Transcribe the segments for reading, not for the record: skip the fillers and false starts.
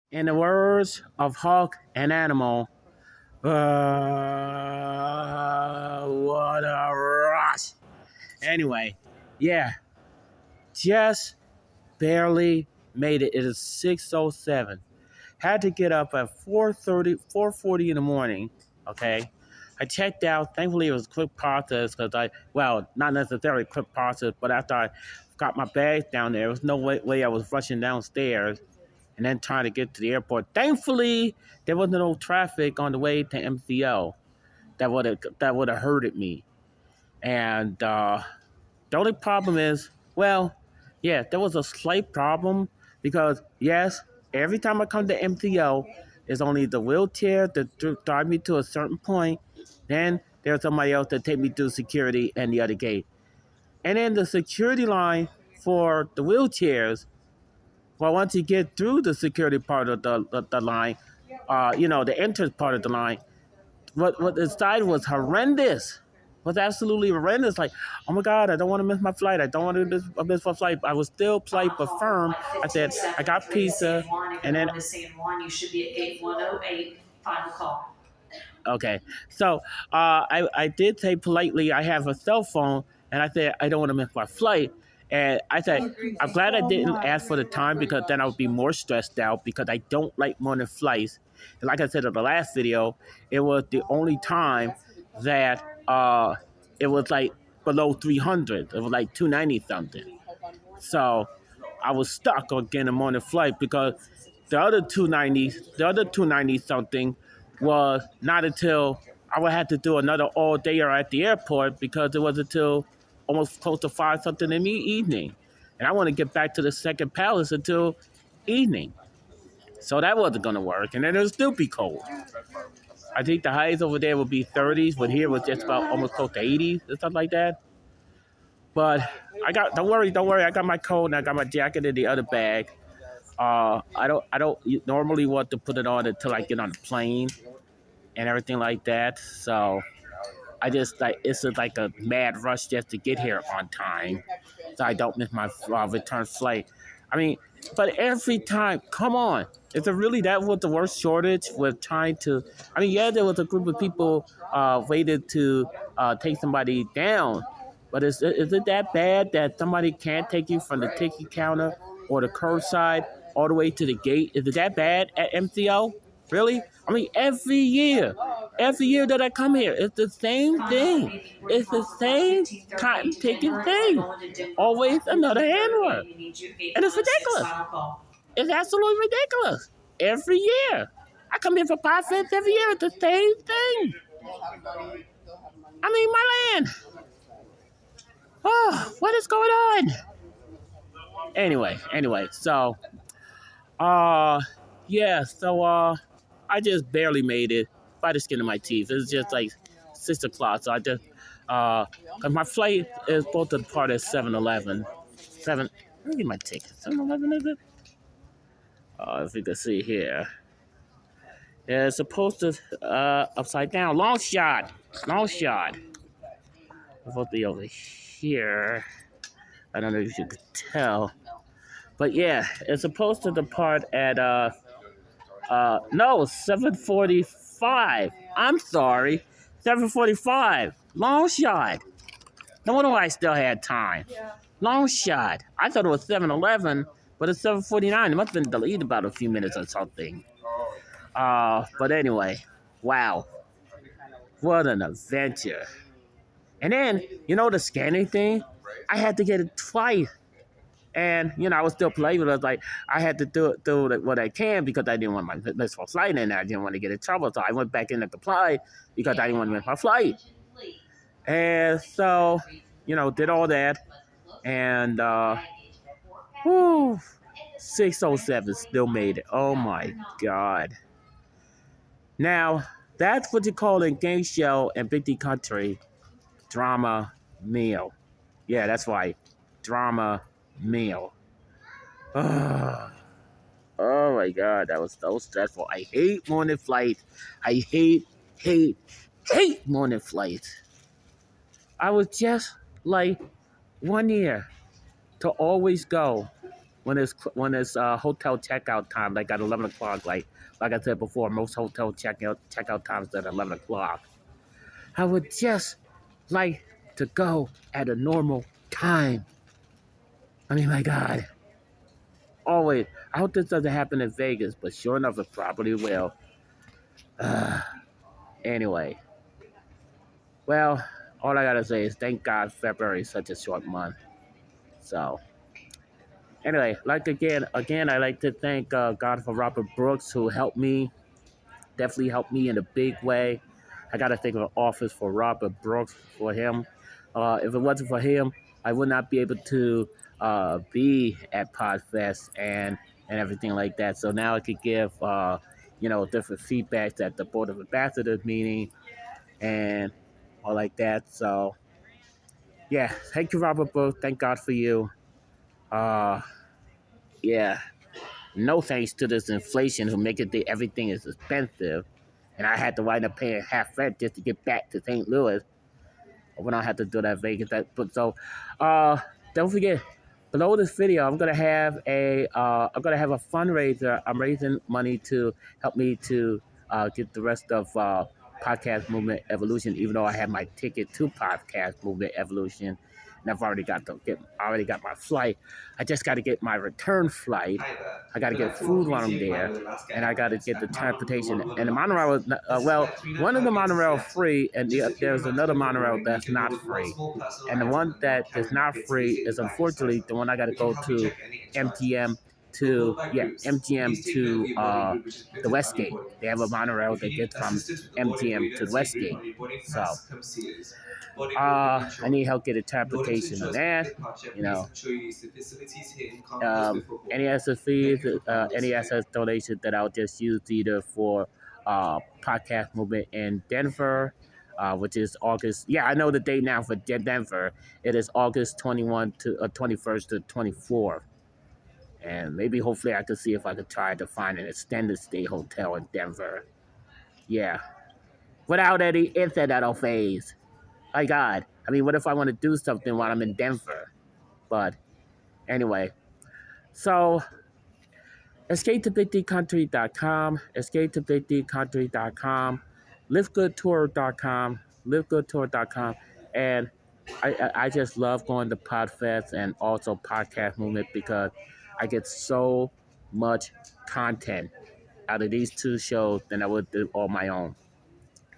In the words of Hawk and Animal, what a rush. Anyway, yeah, just barely made it. It is 6:07. Had to get up at 4:40 in the morning. Okay, I checked out. Thankfully, it was a quick process because well, not necessarily quick process, but after I got my bags down there was no way I was rushing downstairs and then trying to get to the airport. Thankfully, there wasn't no traffic on the way to MCO that would have hurted me. And the only problem is, well, yeah, there was a slight problem because yes, every time I come to MCO, it's only the wheelchair that drive me to a certain point. Then there's somebody else that take me through security and the other gate. And then the security line for the wheelchairs, well, once you get through the security part of the line, the entrance part of the line, what inside was horrendous. Was absolutely horrendous. Like, oh my God, I don't want to miss my flight. I don't want to miss my flight. I was still polite but firm. I said, I got pizza, and then you should be at gate 108. Final call. Okay, so I did say politely, I have a cell phone, and I said I don't want to miss my flight. And I said, I'm glad I didn't ask for the time because then I would be more stressed out because I don't like morning flights. And like I said in the last video, it was the only time that it was like below 300. It was like 290 something. So I was stuck on getting a morning flight because the other 290 something was not until I would have to do another all dayer at the airport because it was until almost close to 5 something in the evening. And I want to get back to the second palace until evening. So that wasn't going to work. And then it would still be cold. I think the highs over there would be 30s, but here was just about almost close to 80s or something like that. But don't worry, I got my coat and I got my jacket in the other bag. I don't normally want to put it on until I get on the plane and everything like that. So I just it's like a mad rush just to get here on time, so I don't miss my return flight. I mean, but every time, come on, is it really that was the worst shortage with trying to? I mean, yeah, there was a group of people waited to take somebody down, but is it that bad that somebody can't take you from the ticket counter or the curbside all the way to the gate? Is it that bad at MCO? Really? I mean, every year that I come here, it's the same thing. It's the same cotton picking thing. Always another handler. And it's ridiculous. It's absolutely ridiculous. Every year. I come here for 5 cents every year. It's the same thing. I mean, my land. Oh, what is going on? Anyway, so, uh, yeah, so, I just barely made it by the skin of my teeth. It's just like 6 o'clock, so I just, cause my flight is supposed to depart at 7:11. Let me get my ticket. 7:11 is it? If you can see here, yeah, it's supposed to upside down. Long shot. It's supposed to be over here. I don't know if you could tell, but yeah, it's supposed to depart at no, 7:45. I'm sorry, 7:45. Long shot. No wonder why I still had time. Long shot. I thought it was 7:11, but it's 7:49. It must have been delayed about a few minutes or something. But anyway, wow, what an adventure. And then, the scanning thing, I had to get it twice. And, I was still polite, but I was like, I had to do what I can because I didn't want my miss my flight and I didn't want to get in trouble. So I went back in to comply because I didn't want to miss my flight. And so, did all that. And, whew, 6:07 still made it. Oh my God. Now, that's what you call in game show and Big D Country drama meal. Yeah, that's right. Drama meal. Oh my God, that was so stressful. I hate morning flights. I hate morning flights. I was just like 1 year to always go when it's hotel checkout time, like at 11 o'clock, like I said before, most hotel checkout times at 11 o'clock. I would just like to go at a normal time. I mean, my God, always. I hope this doesn't happen in Vegas, but sure enough, it probably will. Uh, anyway, well, all I gotta say is thank God February is such a short month. So anyway, like again, I like to thank God for Robert Brooks who helped me, definitely helped me in a big way. I got to think of an office for Robert Brooks for him. If it wasn't for him, I would not be able to be at Podfest and everything like that. So now I could give different feedbacks at the Board of Ambassadors meeting and all like that. So yeah, thank you, Robert Brooks. Thank God for you. Uh, yeah. No thanks to this inflation who make everything is expensive. And I had to wind up paying half rent just to get back to St. Louis. When I had to do that Vegas. Uh, don't forget, below this video, I'm gonna have a fundraiser. I'm raising money to help me to get the rest of Podcast Movement Evolution. Even though I have my ticket to Podcast Movement Evolution, and I've already got my flight. I just got to get my return flight. I got to get food while I'm there, and I got to get the transportation. And the monorail is one of the monorail free, and there's another monorail that's not free. And the one that is not free is unfortunately the one I got to go to MGM to the Westgate. They have a monorail that gets from MGM to the Westgate. So I need help getting transportation on that. You know, any access fees, any access donations that I'll just use either for podcast movement in Denver, which is August. Yeah, I know the date now for Denver. It is August 21 to 21st to 24th. And maybe hopefully I could see if I could try to find an extended stay hotel in Denver. Yeah. Without any incidental phase. My God. I mean, what if I want to do something while I'm in Denver? But anyway. So escape250country.com, escape250country.com, livegoodtour.com, and I just love going to Podfest and also Podcast Movement because I get so much content out of these two shows than I would do on my own.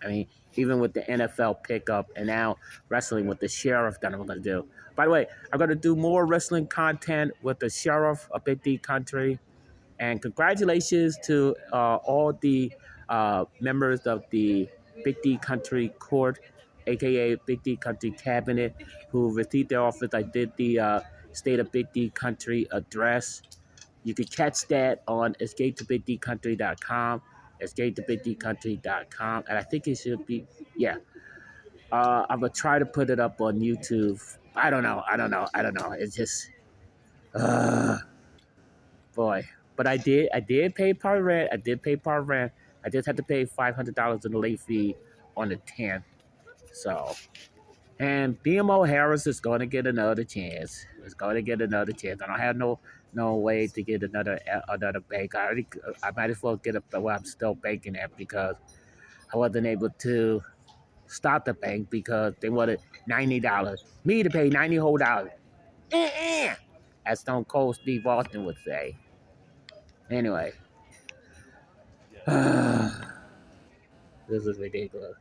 I mean, even with the NFL pickup and now wrestling with the Sheriff that I'm going to do. By the way, I'm going to do more wrestling content with the Sheriff of Big D Country. And congratulations to all the members of the Big D Country Court, aka Big D Country Cabinet, who received their office. I did the State of Big D Country address. You can catch that on escape2bigdcountry.com, escape2bigdcountry.com, and I think it should be, yeah. I'm gonna try to put it up on YouTube. I don't know. It's just, boy. But I did pay part rent. I just had to pay $500 in the late fee on the 10th. So, and BMO Harris is going to get another chance. I don't have no way to get another bank. I might as well get it where I'm still banking at because I wasn't able to start the bank because they wanted $90. Me to pay $90 whole dollars. As Stone Cold Steve Austin would say. Anyway. This is ridiculous.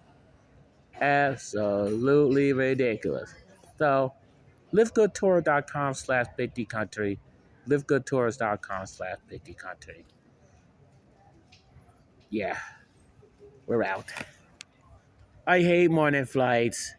Absolutely ridiculous. So, livegoodtour.com/BigDCountry. livegoodtours.com/BigDCountry. Yeah, we're out. I hate morning flights.